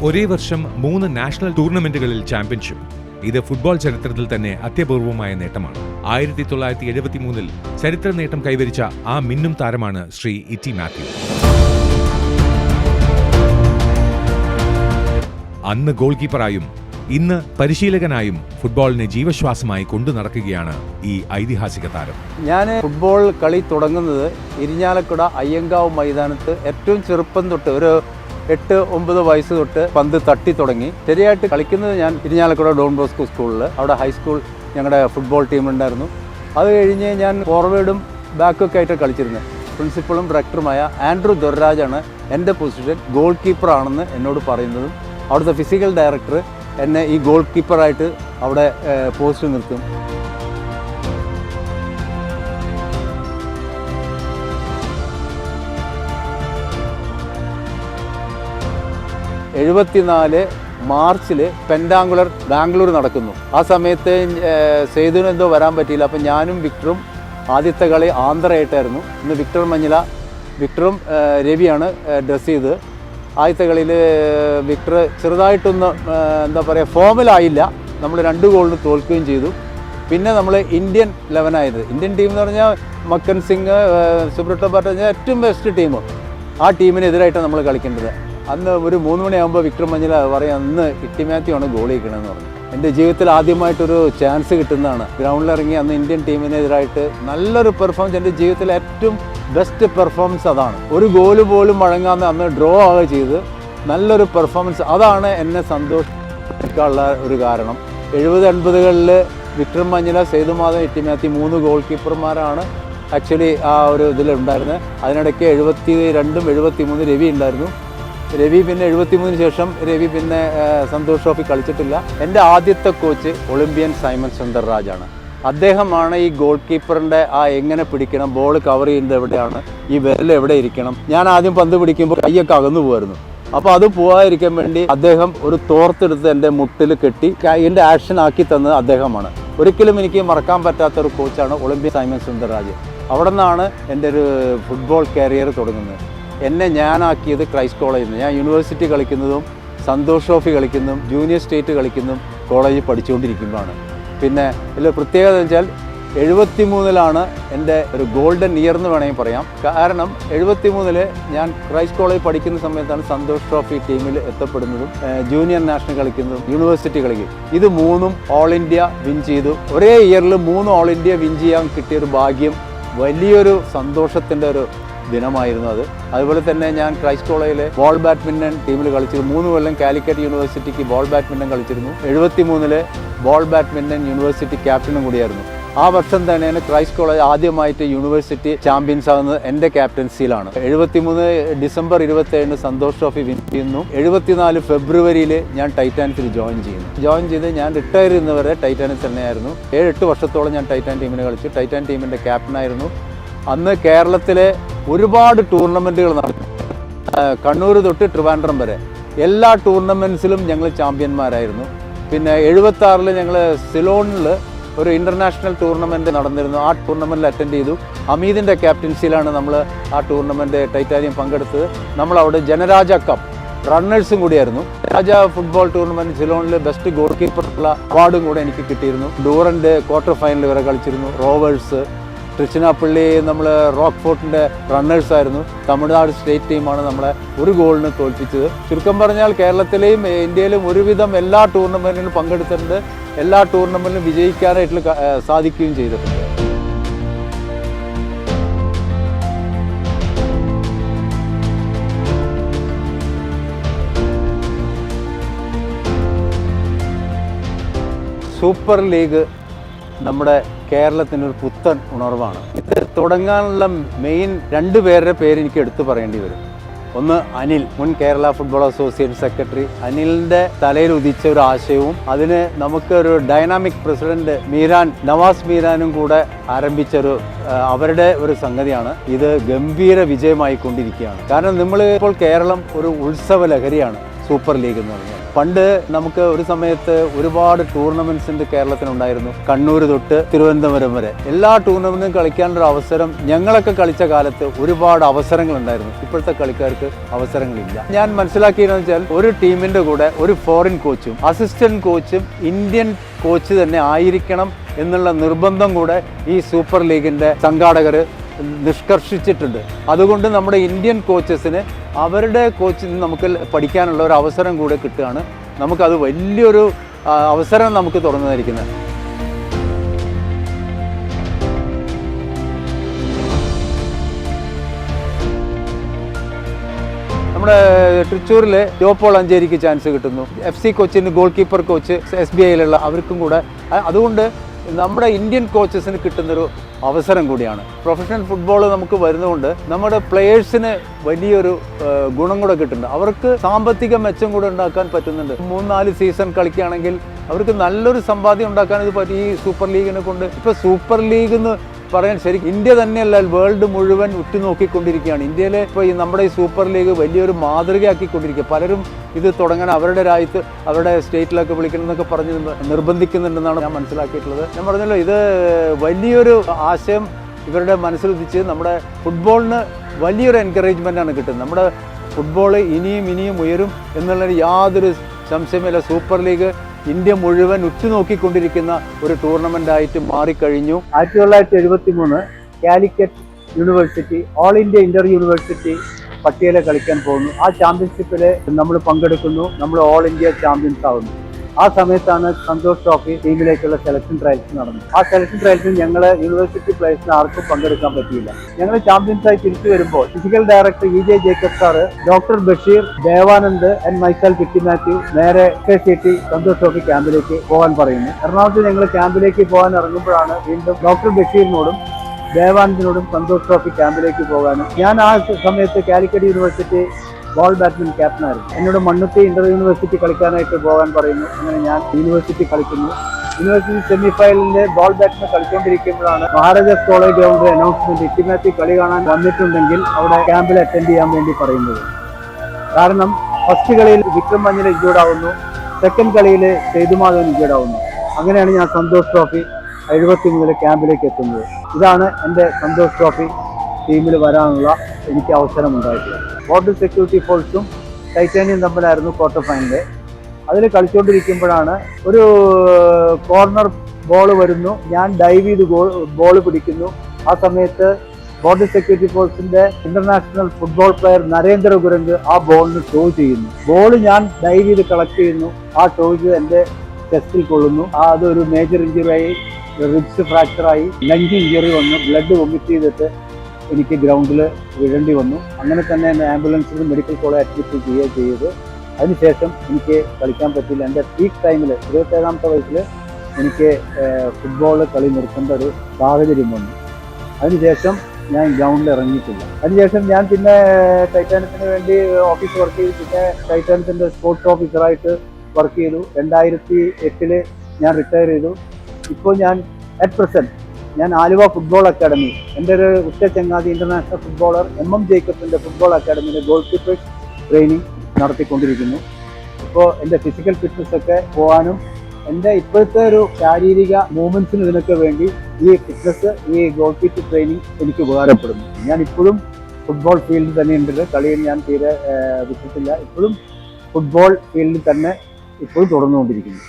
ഒരേ വർഷം 3 national ടൂർണമെന്റുകളിൽ championship. ഇത് ഫുട്ബോൾ ചരിത്രത്തിൽ തന്നെ അത്യപൂർവമായ നേട്ടമാണ്. 1973-ൽ ചരിത്ര നേട്ടം കൈവരിച്ച ആ മിന്നും താരമാണ് ശ്രീ ഇറ്റി മാത്യു. അന്ന് ഗോൾ കീപ്പറായും ഇന്ന് പരിശീലകനായും ഫുട്ബോളിനെ ജീവശ്വാസമായി കൊണ്ടു നടക്കുകയാണ് ഈ ഐതിഹാസിക താരം. ഞാൻ ഫുട്ബോൾ കളി തുടങ്ങുന്നത് ഇരിഞ്ഞാലക്കുട അയ്യങ്കാവ് മൈതാനത്ത് ഏറ്റവും ചെറുപ്പം തൊട്ട് ഒരു 8-9 വയസ്സ് തൊട്ട് പന്ത് തട്ടി തുടങ്ങി. ശരിയായിട്ട് കളിക്കുന്നത് ഞാൻ ഇരിഞ്ഞാലക്കുട ഡോൺ ബോസ്കോ സ്കൂളിൽ, അവിടെ ഹൈസ്കൂൾ ഞങ്ങളുടെ ഫുട്ബോൾ ടീമുണ്ടായിരുന്നു. അത് കഴിഞ്ഞ് ഞാൻ ഫോർവേഡും ബാക്കൊക്കെ ആയിട്ട് കളിച്ചിരുന്നത്. പ്രിൻസിപ്പളും ഡയറക്ടറുമായ ആൻഡ്രൂ ദൊർരാജാണ് എൻ്റെ പൊസിഷൻ ഗോൾ കീപ്പറാണെന്ന് എന്നോട് പറയുന്നതും അവിടുത്തെ ഫിസിക്കൽ ഡയറക്ടർ എന്നെ ഈ ഗോൾ കീപ്പറായിട്ട് അവിടെ പോസ്റ്റ് നിർത്തും. മാർച്ചിൽ പെൻഡാങ്കുലർ ബാംഗ്ലൂർ നടക്കുന്നു. ആ സമയത്ത് സേതുവിന് എന്തോ വരാൻ പറ്റിയില്ല. അപ്പം ഞാനും വിക്ടറും ആദ്യത്തെ കളി ആന്ധ്രയായിട്ടായിരുന്നു. ഇന്ന് വിക്ടറും രവിയാണ് ഡ്രസ് ചെയ്ത്. ആദ്യത്തെ കളിയിൽ വിക്ടർ ചെറുതായിട്ടൊന്ന് എന്താ പറയുക ഫോമിലായില്ല. നമ്മൾ 2 ഗോളിന് തോൽക്കുകയും ചെയ്തു. പിന്നെ നമ്മൾ ഇന്ത്യൻ 11 ഇന്ത്യൻ ടീം എന്ന് പറഞ്ഞാൽ മക്കൻ സിംഗ്, സുബ്രട്ടോ ഭട്ട് ഏറ്റവും ബെസ്റ്റ് ടീം. ആ ടീമിനെതിരായിട്ടാണ് നമ്മൾ കളിക്കേണ്ടത്. അന്ന് ഒരു 3 മണിയാകുമ്പോൾ വിക്ടർ മഞ്ഞില പറയാം, അന്ന് ഇറ്റി മാത്യു ആണ് ഗോൾ ചെയ്യണമെന്ന് പറഞ്ഞു. എൻ്റെ ജീവിതത്തിൽ ആദ്യമായിട്ടൊരു ചാൻസ് കിട്ടുന്നതാണ്. ഗ്രൗണ്ടിലിറങ്ങി അന്ന് ഇന്ത്യൻ ടീമിനെതിരായിട്ട് നല്ലൊരു പെർഫോമൻസ്, എൻ്റെ ജീവിതത്തിലെ ഏറ്റവും ബെസ്റ്റ് പെർഫോമൻസ് അതാണ്. ഒരു ഗോല് പോലും വഴങ്ങാതെ അന്ന് ഡ്രോ ആവുക ചെയ്ത് നല്ലൊരു പെർഫോമൻസ്. അതാണ് എന്നെ സന്തോഷിക്കാനുള്ള ഒരു കാരണം. 70-80കളിൽ വിക്ടർ മഞ്ഞില, സേതുമാധവൻ, ഇറ്റി മാത്യു 3 ഗോൾ കീപ്പർമാരാണ് ആക്ച്വലി ആ ഒരു ഇതിലുണ്ടായിരുന്നത്. അതിനിടയ്ക്ക് 72-ഉം 73 രവി ഉണ്ടായിരുന്നു. രവി പിന്നെ 73-ന് ശേഷം രവി പിന്നെ സന്തോഷ് ട്രോഫി കളിച്ചിട്ടില്ല. എൻ്റെ ആദ്യത്തെ കോച്ച് ഒളിമ്പ്യൻ സൈമൺ സുന്ദർരാജാണ്. അദ്ദേഹമാണ് ഈ ഗോൾ കീപ്പറിൻ്റെ ആ എങ്ങനെ പിടിക്കണം, ബോൾ കവർ ചെയ്യുന്നത് എവിടെയാണ്, ഈ വിരൽ എവിടെ ഇരിക്കണം. ഞാൻ ആദ്യം പന്ത് പിടിക്കുമ്പോൾ കൈയൊക്കെ അകന്നു പോകുമായിരുന്നു. അപ്പോൾ അത് പോകാതിരിക്കാൻ വേണ്ടി അദ്ദേഹം ഒരു തോർത്തെടുത്ത് എൻ്റെ മുട്ടിൽ കെട്ടി കൈൻ്റെ ആക്ഷൻ ആക്കി തന്നത് അദ്ദേഹമാണ്. ഒരിക്കലും എനിക്ക് മറക്കാൻ പറ്റാത്തൊരു കോച്ചാണ് ഒളിമ്പ്യൻ സൈമൺ സുന്ദർരാജ്. അവിടെ നിന്നാണ് എൻ്റെ ഒരു ഫുട്ബോൾ കരിയർ തുടങ്ങുന്നത്. എന്നെ ഞാനാക്കിയത് ക്രൈസ്റ്റ് കോളേജിൽ നിന്ന്. ഞാൻ യൂണിവേഴ്സിറ്റി കളിക്കുന്നതും സന്തോഷ് ട്രോഫി കളിക്കുന്നതും ജൂനിയർ സ്റ്റേറ്റ് കളിക്കുന്നതും കോളേജിൽ പഠിച്ചുകൊണ്ടിരിക്കുമ്പോഴാണ്. പിന്നെ ഇതിൽ പ്രത്യേകത വെച്ചാൽ 73-ലാണ് എൻ്റെ ഒരു ഗോൾഡൻ ഇയർ എന്ന് വേണമെങ്കിൽ പറയാം. കാരണം 73-ൽ ഞാൻ ക്രൈസ്റ്റ് കോളേജിൽ പഠിക്കുന്ന സമയത്താണ് സന്തോഷ് ട്രോഫി ടീമിൽ എത്തപ്പെടുന്നതും ജൂനിയർ നാഷണൽ കളിക്കുന്നതും യൂണിവേഴ്സിറ്റി കളിക്കും. ഇത് 3ഉം ഓൾ ഇന്ത്യ വിൻ ചെയ്തു. ഒരേ ഇയറിൽ 3 ഓൾ ഇന്ത്യ വിൻ ചെയ്യാൻ കിട്ടിയൊരു ഭാഗ്യം, വലിയൊരു സന്തോഷത്തിൻ്റെ ഒരു ദിനമായിരുന്നു അത്. അതുപോലെ തന്നെ ഞാൻ ക്രൈസ്റ്റ് കോളേജിലെ ബോൾ ബാഡ്മിൻ്റൺ ടീമിൽ കളിച്ചിരുന്നു. 3 കൊല്ലം കാലിക്കറ്റ് യൂണിവേഴ്സിറ്റിക്ക് ബോൾ ബാഡ്മിൻ്റൺ കളിച്ചിരുന്നു. 73-ൽ ബോൾ ബാഡ്മിൻ്റൺ യൂണിവേഴ്സിറ്റി ക്യാപ്റ്റനും കൂടിയായിരുന്നു. ആ വർഷം തന്നെയാണ് ക്രൈസ്റ്റ് കോളേജ് ആദ്യമായിട്ട് യൂണിവേഴ്സിറ്റി ചാമ്പ്യൻസ് ആകുന്നത് എൻ്റെ ക്യാപ്റ്റൻസിയിലാണ്. 73 ഡിസംബർ 27 സന്തോഷ് ട്രോഫി വിൻ ചെയ്യുന്നു. 74 ഫെബ്രുവരിയിൽ ഞാൻ ടൈറ്റാനിക്കിൽ ജോയിൻ ചെയ്ത് ഞാൻ റിട്ടയർ ചെയ്യുന്നവരെ ടൈറ്റാനിക് തന്നെയായിരുന്നു. 7-8 വർഷത്തോളം ഞാൻ ടൈറ്റാൻ ടീമിനെ കളിച്ചു. ടൈറ്റാൻ ടീമിൻ്റെ ക്യാപ്റ്റനായിരുന്നു. അന്ന് കേരളത്തിലെ ഒരുപാട് ടൂർണമെൻറ്റുകൾ നടന്നു. കണ്ണൂർ തൊട്ട് ട്രിവാൻഡ്രം വരെ എല്ലാ ടൂർണമെൻറ്റ്സിലും ഞങ്ങൾ ചാമ്പ്യന്മാരായിരുന്നു. പിന്നെ 76-ൽ ഞങ്ങൾ സിലോണിൽ ഒരു ഇൻ്റർനാഷണൽ ടൂർണമെൻറ്റ് നടന്നിരുന്നു. ആ ടൂർണമെൻറ്റിൽ അറ്റൻഡ് ചെയ്തു. ഹമീദിൻ്റെ ക്യാപ്റ്റൻസിയിലാണ് നമ്മൾ ആ ടൂർണമെൻറ്റ് ടൈറ്റാനിയം പങ്കെടുത്തത്. നമ്മളവിടെ ജനരാജ കപ്പ് റണ്ണേഴ്സും കൂടിയായിരുന്നു. രാജ ഫുട്ബോൾ ടൂർണമെൻറ്റ് സിലോണിൽ ബെസ്റ്റ് ഗോൾ കീപ്പറുള്ള അവാർഡും കൂടെ എനിക്ക് കിട്ടിയിരുന്നു. ഡൂറൻ്റ് ക്വാർട്ടർ ഫൈനൽ വരെ കളിച്ചിരുന്നു. റോവേഴ്സ്, തൃച്ചിനാപ്പള്ളി, നമ്മൾ റോക്ക് ഫോർട്ടിൻ്റെ റണ്ണേഴ്സായിരുന്നു. തമിഴ്നാട് സ്റ്റേറ്റ് ടീമാണ് നമ്മളെ 1 ഗോളിന് തോൽപ്പിച്ചത്. ചുരുക്കം പറഞ്ഞാൽ കേരളത്തിലെയും ഇന്ത്യയിലും ഒരുവിധം എല്ലാ ടൂർണമെൻറ്റിലും പങ്കെടുത്തിട്ടുണ്ട്. എല്ലാ ടൂർണമെൻറ്റിലും വിജയിക്കാനായിട്ട് സാധിക്കുകയും ചെയ്തിട്ടുണ്ട്. സൂപ്പർ ലീഗ് നമ്മുടെ കേരളത്തിനൊരു പുത്തൻ ഉണർവാണ്. ഇത് തുടങ്ങാനുള്ള മെയിൻ 2 പേരുടെ പേര് എനിക്ക് എടുത്തു പറയേണ്ടി വരും. ഒന്ന് അനിൽ, മുൻ കേരള ഫുട്ബോൾ അസോസിയേഷൻ സെക്രട്ടറി. അനിലിൻ്റെ തലയിൽ ഉദിച്ച ഒരു ആശയവും അതിന് നമുക്കൊരു ഡൈനാമിക് പ്രസിഡന്റ് നവാസ് മീരാനും കൂടെ ആരംഭിച്ചൊരു അവരുടെ ഒരു സംഗതിയാണ്. ഇത് ഗംഭീര വിജയമായി കൊണ്ടിരിക്കുകയാണ്. കാരണം നമ്മൾ ഇപ്പോൾ കേരളം ഒരു ഉത്സവ ലഹരിയാണ്. സൂപ്പർ ലീഗ് എന്ന് പറഞ്ഞാൽ. പണ്ട് നമുക്ക് ഒരു സമയത്ത് ഒരുപാട് ടൂർണമെന്റ്സിന്റെ കേരളത്തിനുണ്ടായിരുന്നു. കണ്ണൂർ തൊട്ട് തിരുവനന്തപുരം വരെ എല്ലാ ടൂർണമെന്റും കളിക്കാനുള്ള അവസരം ഞങ്ങളൊക്കെ കളിച്ച കാലത്ത് ഒരുപാട് അവസരങ്ങൾ ഉണ്ടായിരുന്നു. ഇപ്പോഴത്തെ കളിക്കാർക്ക് അവസരങ്ങളില്ല. ഞാൻ മനസ്സിലാക്കിയതെന്ന് വെച്ചാൽ ഒരു ടീമിന്റെ കൂടെ ഒരു ഫോറിൻ കോച്ചും അസിസ്റ്റന്റ് കോച്ചും ഇന്ത്യൻ കോച്ച് തന്നെ ആയിരിക്കണം എന്നുള്ള നിർബന്ധം കൂടെ ഈ സൂപ്പർ ലീഗിന്റെ സംഘാടകർ നിഷ്കർഷിച്ചിട്ടുണ്ട്. അതുകൊണ്ട് നമ്മുടെ ഇന്ത്യൻ കോച്ചസിന് അവരുടെ കോച്ചിൽ നിന്ന് നമുക്ക് പഠിക്കാനുള്ള ഒരു അവസരം കൂടെ കിട്ടുകയാണ്. നമുക്കത് വലിയൊരു അവസരം നമുക്ക് തുറന്നിരിക്കുന്നത്. നമ്മുടെ തൃശ്ശൂരിൽ ജോപ്പോൾ അഞ്ചേരിക്ക് ചാൻസ് കിട്ടുന്നു. FC കൊച്ചിന് ഗോൾ കീപ്പർ കോച്ച് SBIയിലുള്ള അവർക്കും കൂടെ. അതുകൊണ്ട് നമ്മുടെ ഇന്ത്യൻ കോച്ചസിന് കിട്ടുന്നൊരു അവസരം കൂടിയാണ്. പ്രൊഫഷണൽ ഫുട്ബോൾ നമുക്ക് വരുന്നതുകൊണ്ട് നമ്മുടെ പ്ലെയേഴ്സിന് വലിയൊരു ഗുണം കൂടെ കിട്ടുന്നുണ്ട്. അവർക്ക് സാമ്പത്തിക മെച്ചം കൂടെ ഉണ്ടാക്കാൻ പറ്റുന്നുണ്ട്. 3-4 സീസൺ കളിക്കുകയാണെങ്കിൽ അവർക്ക് നല്ലൊരു സമ്പാദ്യം ഉണ്ടാക്കാൻ ഇത് പറ്റും ഈ സൂപ്പർ ലീഗിനെ കൊണ്ട്. ഇപ്പോൾ സൂപ്പർ ലീഗ് എന്ന് പറയാൻ ശരിക്കും ഇന്ത്യ തന്നെയല്ല, വേൾഡ് മുഴുവൻ ഉറ്റുനോക്കിക്കൊണ്ടിരിക്കുകയാണ്. ഇന്ത്യയിലെ ഇപ്പോൾ നമ്മുടെ ഈ സൂപ്പർ ലീഗ് വലിയൊരു മാതൃകയാക്കിക്കൊണ്ടിരിക്കുക. പലരും ഇത് തുടങ്ങാൻ അവരുടെ രാജ്യത്ത് അവരുടെ സ്റ്റേറ്റിലൊക്കെ വിളിക്കണം എന്നൊക്കെ പറഞ്ഞ് നിർബന്ധിക്കുന്നുണ്ടെന്നാണ് ഞാൻ മനസ്സിലാക്കിയിട്ടുള്ളത്. ഞാൻ പറഞ്ഞല്ലോ, ഇത് വലിയൊരു ആശയം ഇവരുടെ മനസ്സിലുദിച്ച് നമ്മുടെ ഫുട്ബോളിന് വലിയൊരു എൻകറേജ്മെൻറ്റാണ് കിട്ടുന്നത്. നമ്മുടെ ഫുട്ബോൾ ഇനിയും ഉയരും എന്നുള്ളൊരു യാതൊരു സംശയമില്ല. സൂപ്പർ ലീഗ് ഇന്ത്യ മുഴുവൻ ഉറ്റുനോക്കിക്കൊണ്ടിരിക്കുന്ന ഒരു ടൂർണമെന്റ് ആയിട്ട് മാറിക്കഴിഞ്ഞു. 1973 Calicut university all India inter university Patiala കളിക്കാൻ പോകുന്നു. ആ ചാമ്പ്യൻഷിപ്പിൽ നമ്മൾ പങ്കെടുക്കുന്നു. നമ്മൾ ഓൾ ഇന്ത്യ ചാമ്പ്യൻസ് ആവുന്നു. ആ സമയത്താണ് സന്തോഷ് ട്രോഫി ടീമിലേക്കുള്ള സെലക്ഷൻ ട്രയൽസ് നടന്നത്. ആ സെലക്ഷൻ ട്രയൽസിൽ ഞങ്ങൾ യൂണിവേഴ്സിറ്റി പ്ലേയേഴ്സിന് ആർക്കും പങ്കെടുക്കാൻ പറ്റിയില്ല. ഞങ്ങൾ ചാമ്പ്യൻസായി തിരിച്ചു വരുമ്പോൾ physical director EJ Jacob sir, doctor Basheer, Devanand and myself Itty Mathew നേരെ KCT സന്തോഷ് ട്രോഫി ക്യാമ്പിലേക്ക് പോകാൻ പറയുന്നു. എറണാകുളത്ത് ഞങ്ങൾ ക്യാമ്പിലേക്ക് പോകാൻ ഇറങ്ങുമ്പോഴാണ് വീണ്ടും ഡോക്ടർ ബഷീറിനോടും ദേവാനന്ദിനോടും സന്തോഷ് ട്രോഫി ക്യാമ്പിലേക്ക് പോകാനും. ഞാൻ ആ സമയത്ത് കാലിക്കറ്റ് യൂണിവേഴ്സിറ്റി ബോൾ ബാഡ്മിന്റൺ ക്യാപ്റ്റനായിരുന്നു. എന്നോട് മണ്ണുത്തി ഇന്റർ യൂണിവേഴ്സിറ്റി കളിക്കാനായിട്ട് പോകാൻ പറയുന്നു. അങ്ങനെ ഞാൻ യൂണിവേഴ്സിറ്റി കളിക്കുന്നു. യൂണിവേഴ്സിറ്റി സെമിഫൈനലിന്റെ ബോൾ ബാഡ്മിന്റൺ കളിച്ചുകൊണ്ടിരിക്കുമ്പോഴാണ് മഹാരാജാസ് കോളേജ് ഗ്രൗണ്ടിൽ അനൗൺസ്മെന്റ് ഇറ്റി മാത്യു കളി കാണാൻ വന്നിട്ടുണ്ടെങ്കിൽ അവിടെ ക്യാമ്പിൽ അറ്റൻഡ് ചെയ്യാൻ വേണ്ടി പറയുന്നത്. കാരണം ഫസ്റ്റ് കളിയിൽ വിക്രം മഞ്ഞൾ ഇൻജേർഡ് ആവുന്നു, സെക്കൻഡ് കളിയിൽ സേതുമാധവൻ ഇൻജേർഡ് ആവുന്നു. അങ്ങനെയാണ് ഞാൻ സന്തോഷ് ട്രോഫി 73 ക്യാമ്പിലേക്ക് എത്തുന്നത്. ഇതാണ് എൻ്റെ സന്തോഷ് ട്രോഫി ടീമിൽ വരാനുള്ള എനിക്ക് അവസരം ഉണ്ടായിട്ടുള്ളത്. ബോർഡർ സെക്യൂരിറ്റി ഫോഴ്സും ടൈറ്റാനിയം തമ്മിലായിരുന്നു ക്വാർട്ടർ ഫൈനല്. അതിൽ കളിച്ചുകൊണ്ടിരിക്കുമ്പോഴാണ് ഒരു കോർണർ ബോൾ വരുന്നു. ഞാൻ ഡൈവ് ചെയ്ത് ബോൾ പിടിക്കുന്നു. ആ സമയത്ത് ബോർഡർ സെക്യൂരിറ്റി ഫോഴ്സിന്റെ ഇന്റർനാഷണൽ ഫുട്ബോൾ പ്ലെയർ നരേന്ദ്ര ഗുരങ്ക് ആ ബോളിന് ടോ ചെയ്യുന്നു. ബോൾ ഞാൻ ഡൈവ് ചെയ്ത് കളക്ട് ചെയ്യുന്നു. ആ ടോയ്സ് എൻ്റെ ചെസ്റ്റിൽ കൊള്ളുന്നു. അതൊരു മേജർ ഇഞ്ചുറി ആയി, റിബ്സ് ഫ്രാക്ചറായി, ലഞ്ച് ഇഞ്ചുറി വന്നു. ബ്ലഡ് വൊമിറ്റ് ചെയ്തിട്ട് എനിക്ക് ഗ്രൗണ്ടിൽ വീഴേണ്ടി വന്നു. അങ്ങനെ തന്നെ എന്നെ ആംബുലൻസിൽ മെഡിക്കൽ കോളേജ് അഡ്മിറ്റ് ചെയ്യുകയും ചെയ്ത് അതിനുശേഷം എനിക്ക് കളിക്കാൻ പറ്റില്ല. എൻ്റെ പീക്ക് ടൈമിൽ 27ാമത്തെ വയസ്സിൽ എനിക്ക് ഫുട്ബോൾ കളി നിർത്തേണ്ട ഒരു സാഹചര്യം വന്നു. അതിനുശേഷം ഞാൻ ഗ്രൗണ്ടിൽ ഇറങ്ങിയിട്ടില്ല. അതിനുശേഷം ഞാൻ പിന്നെ ടൈറ്റാനിയത്തിന് വേണ്ടി ഓഫീസ് വർക്ക് ചെയ്തു. പിന്നെ ടൈറ്റാനിയത്തിൻ്റെ സ്പോർട്സ് ഓഫീസറായിട്ട് വർക്ക് ചെയ്തു. 2008 ഞാൻ റിട്ടയർ ചെയ്തു. ഇപ്പോൾ ഞാൻ അറ്റ് പ്രസന്റ് ഞാൻ ആലുവ ഫുട്ബോൾ അക്കാഡമി, എൻ്റെ ഒരു ഉറ്റ ചങ്ങാതി ഇന്റർനാഷണൽ ഫുട്ബോളർ MM ജേക്കബിൻ്റെ ഫുട്ബോൾ അക്കാഡമിയിലെ ഗോൾ കീപ്പേഴ്സ് ട്രെയിനിങ് നടത്തിക്കൊണ്ടിരിക്കുന്നു. ഇപ്പോൾ എൻ്റെ ഫിസിക്കൽ ഫിറ്റ്നസ് ഒക്കെ പോകാനും എൻ്റെ ഇപ്പോഴത്തെ ഒരു ശാരീരിക മൂവ്മെൻറ്റ്സിന് ഇതിനൊക്കെ വേണ്ടി ഈ ഫിറ്റ്നസ്, ഈ ഗോൾ കീപ്പർ ട്രെയിനിങ് എനിക്ക് ഉപകാരപ്പെടുന്നു. ഞാൻ ഇപ്പോഴും ഫുട്ബോൾ ഫീൽഡിൽ തന്നെ ഉണ്ട്. കളിയിൽ ഞാൻ തീരെ വിട്ടിട്ടില്ല. ഇപ്പോഴും ഫുട്ബോൾ ഫീൽഡിൽ തന്നെ ഇപ്പോഴും തുടർന്നുകൊണ്ടിരിക്കുന്നു.